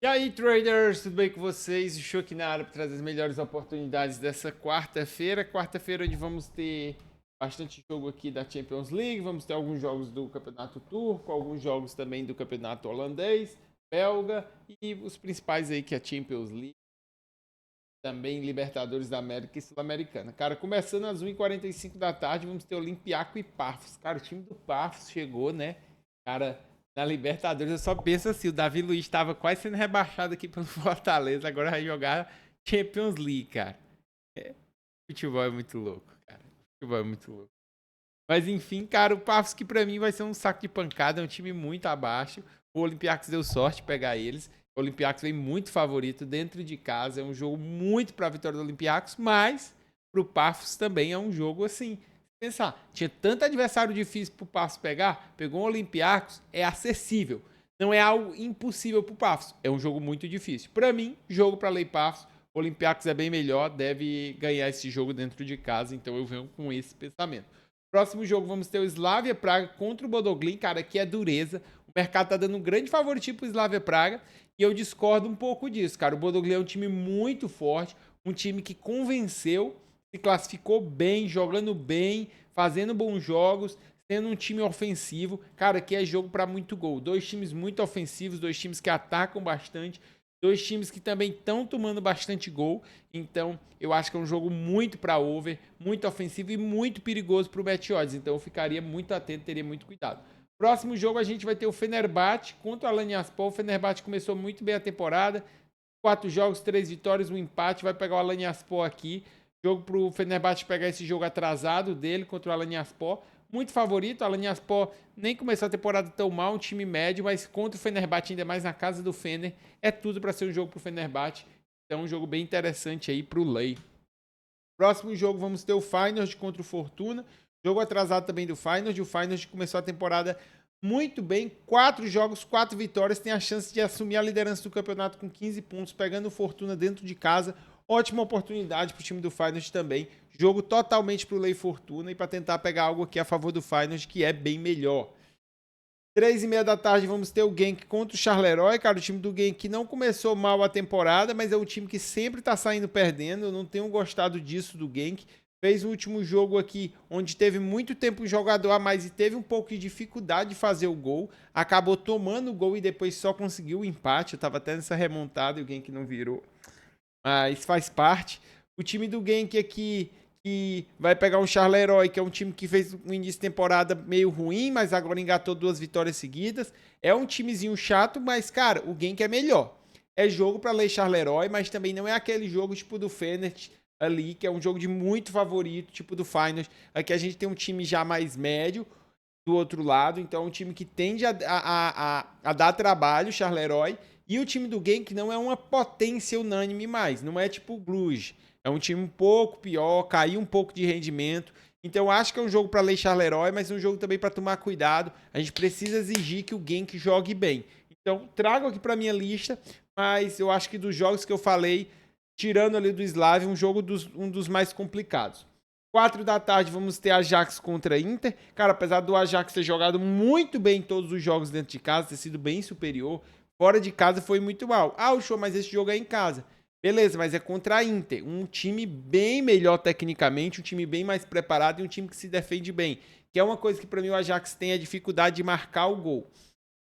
E aí, traders, tudo bem com vocês? Estou aqui na área para trazer as melhores oportunidades dessa quarta-feira. Quarta-feira, onde vamos ter bastante jogo aqui da Champions League, vamos ter alguns jogos do Campeonato Turco, alguns jogos também do Campeonato Holandês, Belga e os principais aí que é a Champions League, também Libertadores da América e Sul-Americana. Cara, começando às 1h45 da tarde, vamos ter Olympiacos e Pafos. Cara, o time do Pafos chegou, né? Cara, na Libertadores eu só penso assim, o Davi Luiz estava quase sendo rebaixado aqui pelo Fortaleza, agora vai jogar Champions League, cara. É, futebol é muito louco, cara. Futebol é muito louco. Mas enfim, cara, o Pafos que pra mim vai ser um saco de pancada, é um time muito abaixo. O Olympiacos deu sorte de pegar eles. O Olympiacos vem muito favorito dentro de casa, é um jogo muito pra vitória do Olympiacos, mas pro Pafos também é um jogo assim. Pensar, tinha tanto adversário difícil pro Pafos pegar, pegou o Olympiacos, é acessível. Não é algo impossível pro Pafos, é um jogo muito difícil. Pra mim, jogo pra Lei Pafos, o Olympiacos é bem melhor, deve ganhar esse jogo dentro de casa, então eu venho com esse pensamento. Próximo jogo vamos ter o Slavia Praga contra o Bodoglin, cara, que é dureza. O mercado tá dando um grande favoritismo pro Slavia Praga e eu discordo um pouco disso, cara. O Bodoglin é um time muito forte, um time que convenceu, se classificou bem, jogando bem, fazendo bons jogos, sendo um time ofensivo. Cara, que é jogo para muito gol. Dois times muito ofensivos, dois times que atacam bastante, dois times que também estão tomando bastante gol. Então, eu acho que é um jogo muito para over, muito ofensivo e muito perigoso para o bet odds. Então, eu ficaria muito atento, teria muito cuidado. Próximo jogo a gente vai ter o Fenerbahçe contra o Alanyaspor. O Fenerbahçe começou muito bem a temporada. 4 jogos, 3 vitórias, um empate. Vai pegar o Alanyaspor aqui. Jogo para o Fenerbahçe pegar esse jogo atrasado dele contra o Alanyaspor. Muito favorito, o Alanyaspor nem começou a temporada tão mal, um time médio, mas contra o Fenerbahçe, ainda mais na casa do Fener, é tudo para ser um jogo para o Fenerbahçe. Então, um jogo bem interessante aí para o Lei. Próximo jogo vamos ter o Feyenoord contra o Fortuna. Jogo atrasado também do Feyenoord. O Feyenoord começou a temporada muito bem. 4 jogos, 4 vitórias. Tem a chance de assumir a liderança do campeonato com 15 pontos, pegando o Fortuna dentro de casa. Ótima oportunidade para o time do Feyenoord também. Jogo totalmente para o Lei Fortuna e para tentar pegar algo aqui a favor do Feyenoord, que é bem melhor. 3h30 da tarde vamos ter o Genk contra o Charleroi, cara, o time do Genk que não começou mal a temporada, mas é um time que sempre tá saindo perdendo, eu não tenho gostado disso do Genk. Fez o último jogo aqui, onde teve muito tempo um jogador a mais e teve um pouco de dificuldade de fazer o gol, acabou tomando o gol e depois só conseguiu o empate, eu tava até nessa remontada e o Genk não virou, mas faz parte. O time do Genk aqui que vai pegar um Charleroi, que é um time que fez um início de temporada meio ruim, mas agora engatou 2 vitórias seguidas. É um timezinho chato, mas, cara, o Genk é melhor. É jogo para ler Charleroi, mas também não é aquele jogo tipo do Feyenoord ali, que é um jogo de muito favorito, tipo do Feyenoord. Aqui a gente tem um time já mais médio do outro lado, então é um time que tende a dar trabalho, Charleroi. E o time do Genk não é uma potência unânime mais, não é tipo o Bruges. É um time um pouco pior, caiu um pouco de rendimento. Então eu acho que é um jogo para ler Charleroi, mas é um jogo também para tomar cuidado. A gente precisa exigir que o Genk jogue bem. Então trago aqui para minha lista, mas eu acho que dos jogos que eu falei, tirando ali do Slavia, um dos mais complicados. 4 da tarde vamos ter Ajax contra Inter. Cara, apesar do Ajax ter jogado muito bem em todos os jogos dentro de casa, ter sido bem superior, fora de casa foi muito mal. Ah, o show, mas esse jogo é em casa. Beleza, mas é contra a Inter, um time bem melhor tecnicamente, um time bem mais preparado e um time que se defende bem. Que é uma coisa que para mim o Ajax tem a dificuldade de marcar o gol.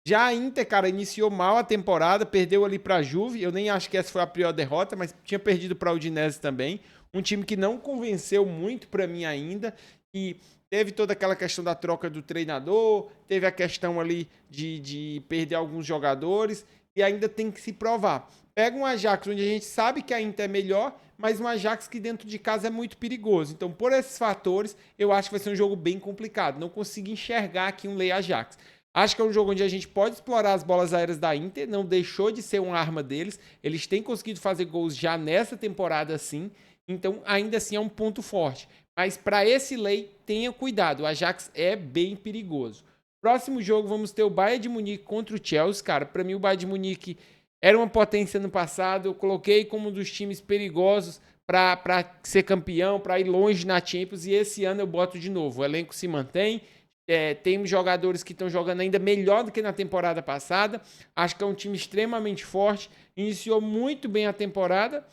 Já a Inter, cara, iniciou mal a temporada, perdeu ali para a Juve. Eu nem acho que essa foi a pior derrota, mas tinha perdido para a Udinese também. Um time que não convenceu muito para mim ainda. E teve toda aquela questão da troca do treinador, teve a questão ali de perder alguns jogadores e ainda tem que se provar. Pega um Ajax onde a gente sabe que a Inter é melhor, mas um Ajax que dentro de casa é muito perigoso. Então, por esses fatores, eu acho que vai ser um jogo bem complicado. Não consigo enxergar aqui um Lei Ajax. Acho que é um jogo onde a gente pode explorar as bolas aéreas da Inter, não deixou de ser uma arma deles. Eles têm conseguido fazer gols já nessa temporada, sim. Então, ainda assim, é um ponto forte. Mas para esse lei, tenha cuidado. O Ajax é bem perigoso. Próximo jogo, vamos ter o Bayern de Munique contra o Chelsea. Cara, para mim, o Bayern de Munique era uma potência no passado. Eu coloquei como um dos times perigosos para ser campeão, para ir longe na Champions. E esse ano eu boto de novo. O elenco se mantém. Tem jogadores que estão jogando ainda melhor do que na temporada passada. Acho que é um time extremamente forte. Iniciou muito bem a temporada.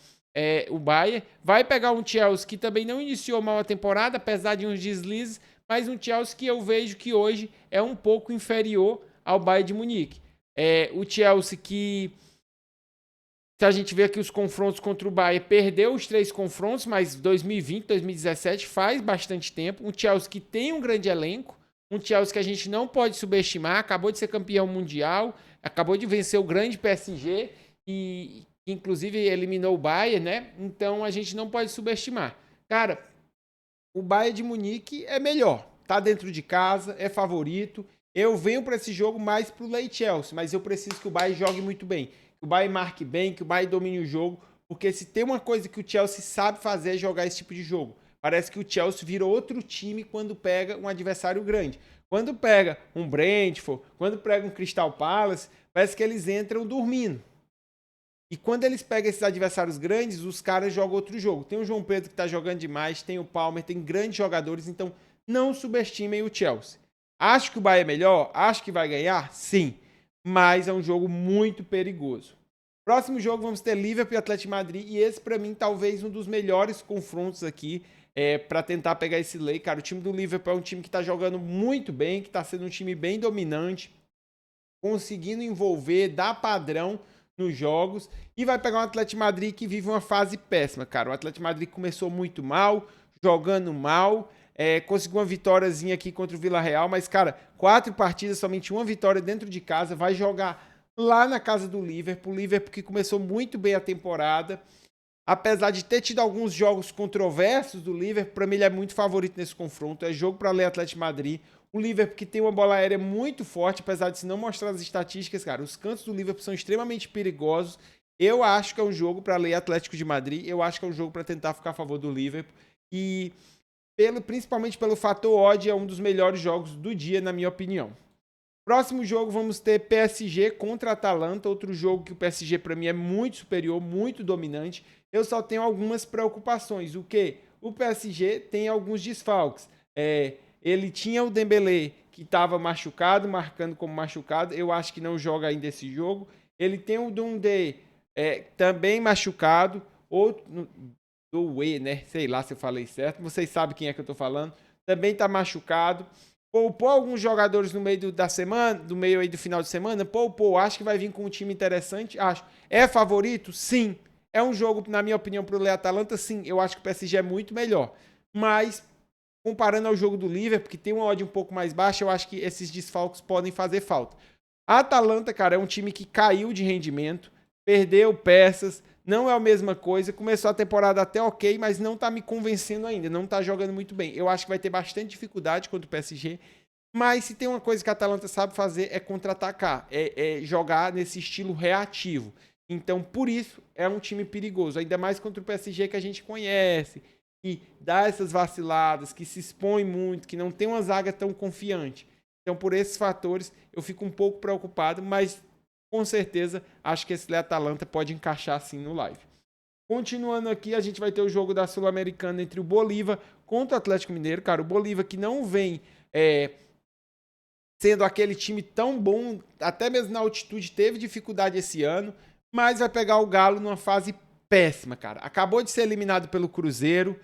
O Bayern vai pegar um Chelsea que também não iniciou mal a temporada, apesar de uns deslizes, mas um Chelsea que eu vejo que hoje é um pouco inferior ao Bayern de Munique. O Chelsea que, se a gente vê aqui os confrontos contra o Bayern, perdeu os 3 confrontos, mas 2020, 2017 faz bastante tempo. Um Chelsea que tem um grande elenco, um Chelsea que a gente não pode subestimar, acabou de ser campeão mundial, acabou de vencer o grande PSG e inclusive eliminou o Bayern, né? Então a gente não pode subestimar. Cara, o Bayern de Munique é melhor, tá dentro de casa, é favorito. Eu venho para esse jogo mais pro Lei Chelsea, mas eu preciso que o Bayern jogue muito bem, que o Bayern marque bem, que o Bayern domine o jogo, porque se tem uma coisa que o Chelsea sabe fazer é jogar esse tipo de jogo. Parece que o Chelsea virou outro time quando pega um adversário grande. Quando pega um Brentford, quando pega um Crystal Palace, parece que eles entram dormindo. E quando eles pegam esses adversários grandes, os caras jogam outro jogo. Tem o João Pedro que tá jogando demais, tem o Palmer, tem grandes jogadores, então não subestimem o Chelsea. Acho que o Bayern é melhor? Acho que vai ganhar? Sim. Mas é um jogo muito perigoso. Próximo jogo vamos ter Liverpool e Atlético de Madrid. E esse, para mim, talvez um dos melhores confrontos aqui para tentar pegar esse lei. Cara, o time do Liverpool é um time que tá jogando muito bem, que tá sendo um time bem dominante, conseguindo envolver, dar padrão nos jogos, e vai pegar um Atlético de Madrid que vive uma fase péssima, cara. O Atlético de Madrid começou muito mal, jogando mal, conseguiu uma vitóriazinha aqui contra o Villarreal, mas, cara, 4 partidas, somente uma vitória dentro de casa, vai jogar lá na casa do Liverpool. O Liverpool que começou muito bem a temporada, apesar de ter tido alguns jogos controversos do Liverpool, para mim ele é muito favorito nesse confronto, é jogo para ler Atlético de Madrid. O Liverpool que tem uma bola aérea muito forte, apesar de se não mostrar as estatísticas, cara, os cantos do Liverpool são extremamente perigosos. Eu acho que é um jogo para ler Atlético de Madrid, eu acho que é um jogo para tentar ficar a favor do Liverpool. E principalmente pelo fator odd, é um dos melhores jogos do dia, na minha opinião. Próximo jogo vamos ter PSG contra Atalanta, outro jogo que o PSG para mim é muito superior, muito dominante. Eu só tenho algumas preocupações. O que? O PSG tem alguns desfalques. Ele tinha o Dembélé, que estava machucado, marcando como machucado. Eu acho que não joga ainda esse jogo. Ele tem o Dundee, também machucado. Outro, Doué, né? Sei lá se eu falei certo. Vocês sabem quem é que eu tô falando. Também tá machucado. Poupou alguns jogadores no meio da semana, do meio aí do final de semana. Poupou. Acho que vai vir com um time interessante. Acho. É favorito? Sim. É um jogo, na minha opinião, pro Lei Atalanta? Sim. Eu acho que o PSG é muito melhor. Mas comparando ao jogo do Liverpool, que tem uma odd um pouco mais baixa, eu acho que esses desfalques podem fazer falta. A Atalanta, cara, é um time que caiu de rendimento, perdeu peças, não é a mesma coisa, começou a temporada até ok, mas não tá me convencendo ainda, não tá jogando muito bem. Eu acho que vai ter bastante dificuldade contra o PSG, mas se tem uma coisa que a Atalanta sabe fazer é contra-atacar, é jogar nesse estilo reativo. Então, por isso, é um time perigoso, ainda mais contra o PSG que a gente conhece, que dá essas vaciladas, que se expõe muito, que não tem uma zaga tão confiante. Então, por esses fatores, eu fico um pouco preocupado, mas com certeza acho que esse Atalanta pode encaixar sim no live. Continuando aqui, a gente vai ter o jogo da Sul-Americana entre o Bolívar contra o Atlético Mineiro. Cara, o Bolívar que não vem sendo aquele time tão bom, até mesmo na altitude teve dificuldade esse ano, mas vai pegar o Galo numa fase péssima, cara. Acabou de ser eliminado pelo Cruzeiro,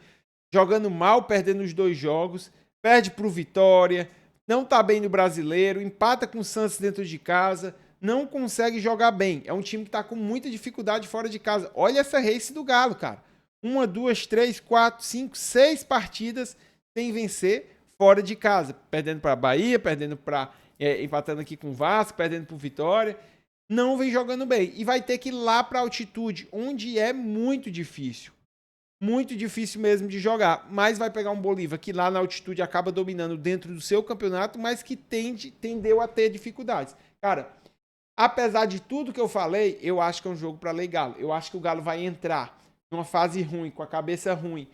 jogando mal, perdendo os 2 jogos, perde pro Vitória, não tá bem no Brasileiro, empata com o Santos dentro de casa, não consegue jogar bem. É um time que tá com muita dificuldade fora de casa. Olha essa race do Galo, cara. 1, 2, 3, 4, 5, 6 partidas sem vencer fora de casa. Perdendo para Bahia, perdendo para empatando aqui com o Vasco, perdendo pro Vitória. Não vem jogando bem. E vai ter que ir lá pra altitude, onde é muito difícil. Muito difícil mesmo de jogar. Mas vai pegar um Bolívar que lá na altitude acaba dominando dentro do seu campeonato, mas que tendeu a ter dificuldades. Cara, apesar de tudo que eu falei, eu acho que é um jogo para ler Galo. Eu acho que o Galo vai entrar numa fase ruim, com a cabeça ruim,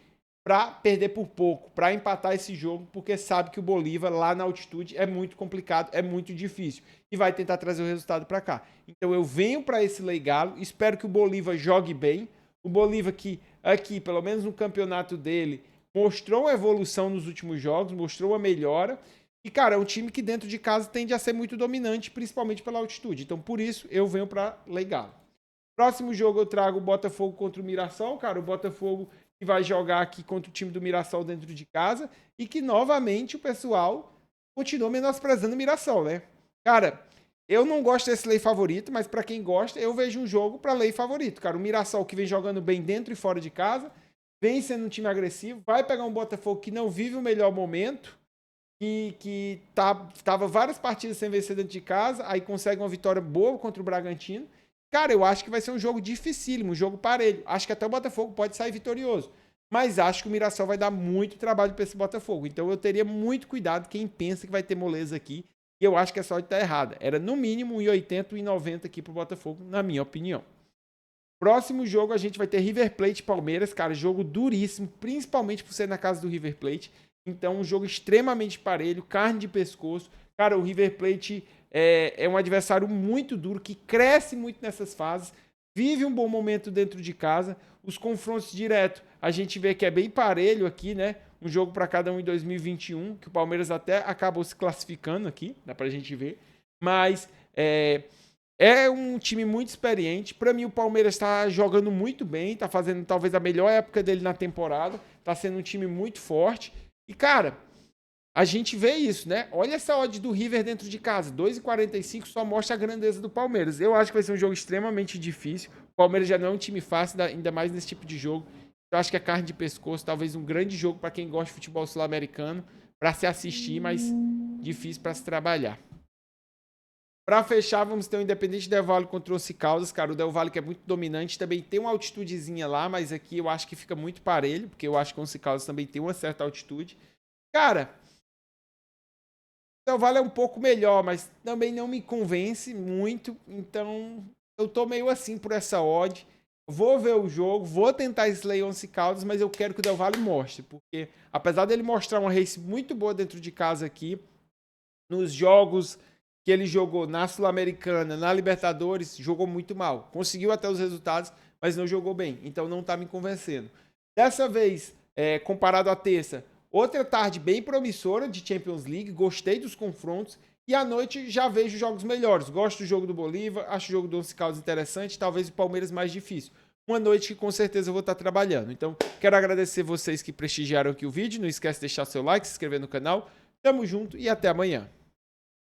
para perder por pouco, para empatar esse jogo, porque sabe que o Bolívar lá na altitude é muito complicado, é muito difícil e vai tentar trazer o resultado para cá. Então eu venho para esse Lei Galo, espero que o Bolívar jogue bem. O Bolívar que aqui, pelo menos no campeonato dele, mostrou uma evolução nos últimos jogos, mostrou uma melhora. E, cara, é um time que dentro de casa tende a ser muito dominante, principalmente pela altitude. Então, por isso, eu venho para Leigalo. Próximo jogo eu trago o Botafogo contra o Mirassol, cara. O Botafogo que vai jogar aqui contra o time do Mirassol dentro de casa. E que, novamente, o pessoal continua menosprezando o Mirassol, né? Cara, eu não gosto desse lei favorito, mas para quem gosta, eu vejo um jogo para lei favorito, cara. O Mirassol que vem jogando bem dentro e fora de casa, vem sendo um time agressivo, vai pegar um Botafogo que não vive o melhor momento, que tava várias partidas sem vencer dentro de casa, aí consegue uma vitória boa contra o Bragantino. Cara, eu acho que vai ser um jogo dificílimo, um jogo parelho. Acho que até o Botafogo pode sair vitorioso. Mas acho que o Mirassol vai dar muito trabalho para esse Botafogo. Então eu teria muito cuidado quem pensa que vai ter moleza aqui. E eu acho que a sorte tá errada. Era no mínimo 1,80, 1,90 aqui pro Botafogo, na minha opinião. Próximo jogo a gente vai ter River Plate e Palmeiras, cara, jogo duríssimo, principalmente por ser na casa do River Plate. Então, um jogo extremamente parelho, carne de pescoço. Cara, o River Plate é um adversário muito duro, que cresce muito nessas fases, vive um bom momento dentro de casa. Os confrontos diretos, a gente vê que é bem parelho aqui, né? Um jogo para cada um em 2021, que o Palmeiras até acabou se classificando aqui, dá pra gente ver. Mas é um time muito experiente. Para mim, o Palmeiras está jogando muito bem, está fazendo talvez a melhor época dele na temporada, está sendo um time muito forte. E, cara, a gente vê isso, né? Olha essa odd do River dentro de casa, 2,45 só mostra a grandeza do Palmeiras. Eu acho que vai ser um jogo extremamente difícil. O Palmeiras já não é um time fácil, ainda mais nesse tipo de jogo. Eu acho que é carne de pescoço, talvez um grande jogo para quem gosta de futebol sul-americano, para se assistir, mas difícil para se trabalhar. Para fechar, vamos ter o Independente Del Valle contra o Once Caldas, cara. O Del Valle que é muito dominante, também tem uma altitudezinha lá, mas aqui eu acho que fica muito parelho, porque eu acho que o Once Caldas também tem uma certa altitude. Cara, o Del Valle é um pouco melhor, mas também não me convence muito, então eu tô meio assim por essa odd. Vou ver o jogo, vou tentar slay Once Caldas, mas eu quero que o Del Valle mostre, porque apesar dele mostrar uma race muito boa dentro de casa aqui, nos jogos que ele jogou na Sul-Americana, na Libertadores, jogou muito mal. Conseguiu até os resultados, mas não jogou bem. Então não tá me convencendo. Dessa vez, comparado à terça, outra tarde bem promissora de Champions League. Gostei dos confrontos. E à noite já vejo jogos melhores. Gosto do jogo do Bolívar, acho o jogo do Once Caldas interessante, talvez o Palmeiras mais difícil. Uma noite que com certeza eu vou estar trabalhando. Então, quero agradecer vocês que prestigiaram aqui o vídeo. Não esquece de deixar seu like, se inscrever no canal. Tamo junto e até amanhã.